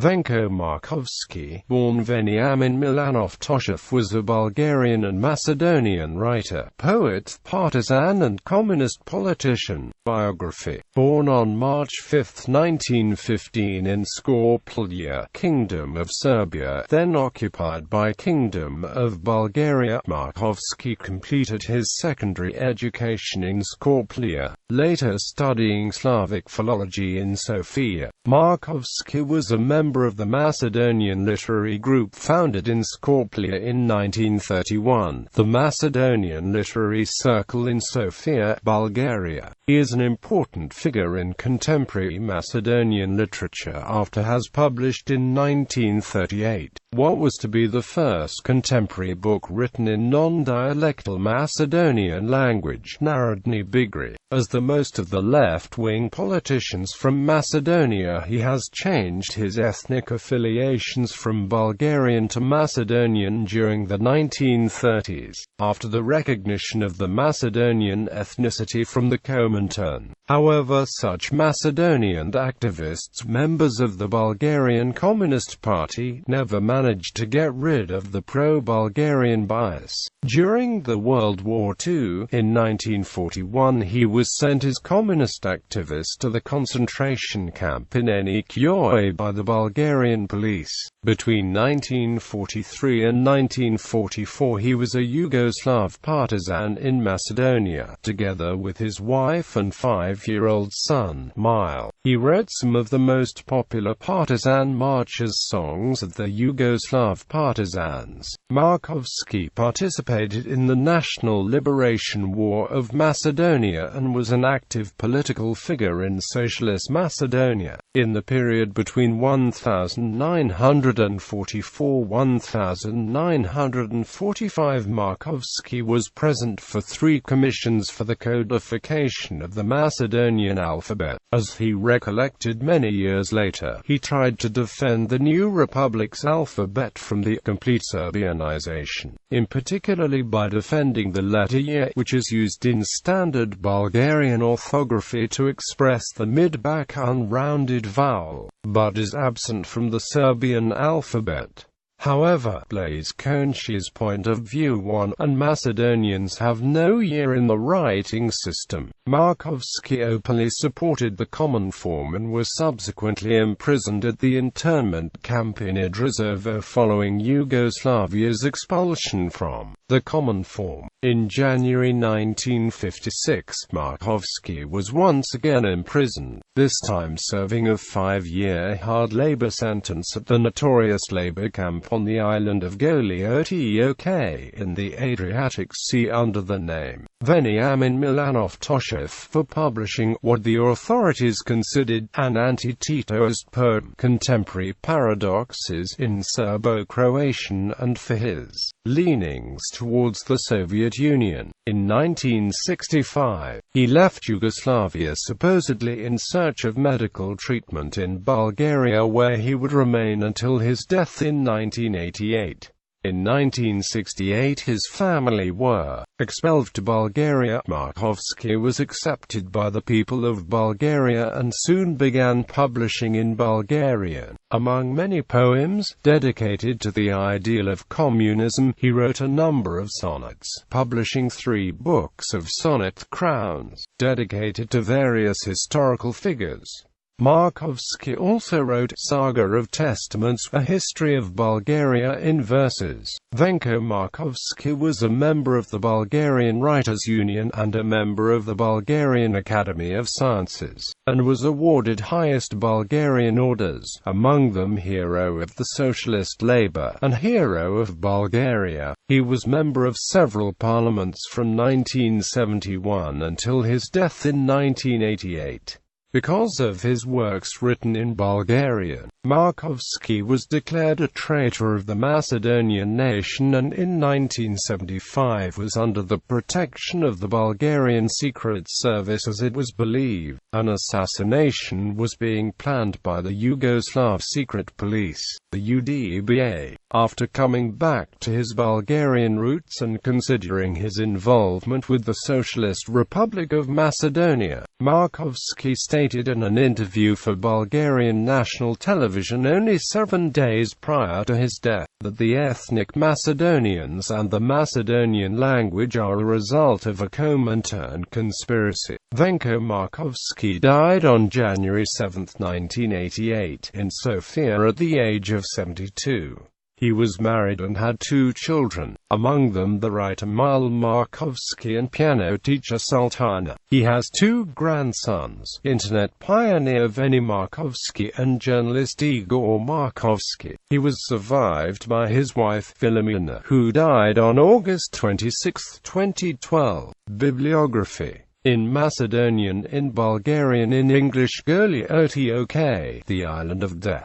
Venko Markovski, born Veniamin Milanov Toshev, was a Bulgarian and Macedonian writer, poet, partisan and communist politician. Biography. Born on March 5, 1915 in Skopje, Kingdom of Serbia, then occupied by Kingdom of Bulgaria, Markovski completed his secondary education in Skopje, later studying Slavic philology in Sofia. Markovski was a member of the Macedonian literary group founded in Skopje in 1931, the Macedonian Literary Circle in Sofia, Bulgaria. He is an important figure in contemporary Macedonian literature after has published in 1938 what was to be the first contemporary book written in non-dialectal Macedonian language, Narodni Bigri. As the most of the left-wing politicians from Macedonia, he has changed his ethnic affiliations from Bulgarian to Macedonian during the 1930s, after the recognition of the Macedonian ethnicity from the Comintern. However, such Macedonian activists, members of the Bulgarian Communist Party, never managed to get rid of the pro-Bulgarian bias. During the World War II, in 1941 he was sent as communist activist to the concentration camp in Veniamin by the Bulgarian police. Between 1943 and 1944 he was a Yugoslav partisan in Macedonia, together with his wife and 5-year-old son, Mile. He wrote some of the most popular partisan marches songs of the Yugoslav partisans. Markovski participated in the National Liberation War of Macedonia and was an active political figure in Socialist Macedonia. In the period between 1944–1945, Markovski was present for 3 commissions for the codification of the Macedonian alphabet. As he recollected many years later, he tried to defend the new republic's alphabet from the complete Serbianization, in particularly by defending the letter Y, which is used in standard Bulgarian orthography to express the mid-back unrounded vowel, but is absent from the Serbian alphabet. However, Blaise Conche's point of view won, and Macedonians have no year in the writing system. Markovski openly supported the common form and was subsequently imprisoned at the internment camp in Idrizovo following Yugoslavia's expulsion from the common form. In January 1956, Markovski was once again imprisoned, this time serving a 5-year hard labor sentence at the notorious labor camp on the island of Goliotok in the Adriatic Sea under the name Veniamin Milanov Toshev, for publishing what the authorities considered an anti-Titoist poem, Contemporary Paradoxes in Serbo-Croatian, and for his leanings towards the Soviet Union. In 1965, he left Yugoslavia supposedly in search of medical treatment in Bulgaria, where he would remain until his death in 1988. In 1968 his family were expelled to Bulgaria. Markovski was accepted by the people of Bulgaria and soon began publishing in Bulgarian. Among many poems dedicated to the ideal of communism, he wrote a number of sonnets, publishing 3 books of sonnet crowns, dedicated to various historical figures. Markovski also wrote Saga of Testaments, a history of Bulgaria in verses. Venko Markovski was a member of the Bulgarian Writers' Union and a member of the Bulgarian Academy of Sciences, and was awarded highest Bulgarian orders, among them Hero of the Socialist Labour and Hero of Bulgaria. He was member of several parliaments from 1971 until his death in 1988. Because of his works written in Bulgarian, Markovski was declared a traitor of the Macedonian nation and in 1975 was under the protection of the Bulgarian Secret Service, as it was believed an assassination was being planned by the Yugoslav Secret Police, the UDBA. After coming back to his Bulgarian roots and considering his involvement with the Socialist Republic of Macedonia, Markovski stated stated in an interview for Bulgarian national television only 7 days prior to his death, that the ethnic Macedonians and the Macedonian language are a result of a Comintern conspiracy. Venko Markovski died on January 7, 1988, in Sofia at the age of 72. He was married and had 2 children, among them the writer Mile Markovski and piano teacher Sultana. He has 2 grandsons, internet pioneer Veniamin Markovski and journalist Igor Markovski. He was survived by his wife Veniamina, who died on August 26, 2012. Bibliography. In Macedonian, in Bulgarian, in English, Gurli Otok, the Island of Death.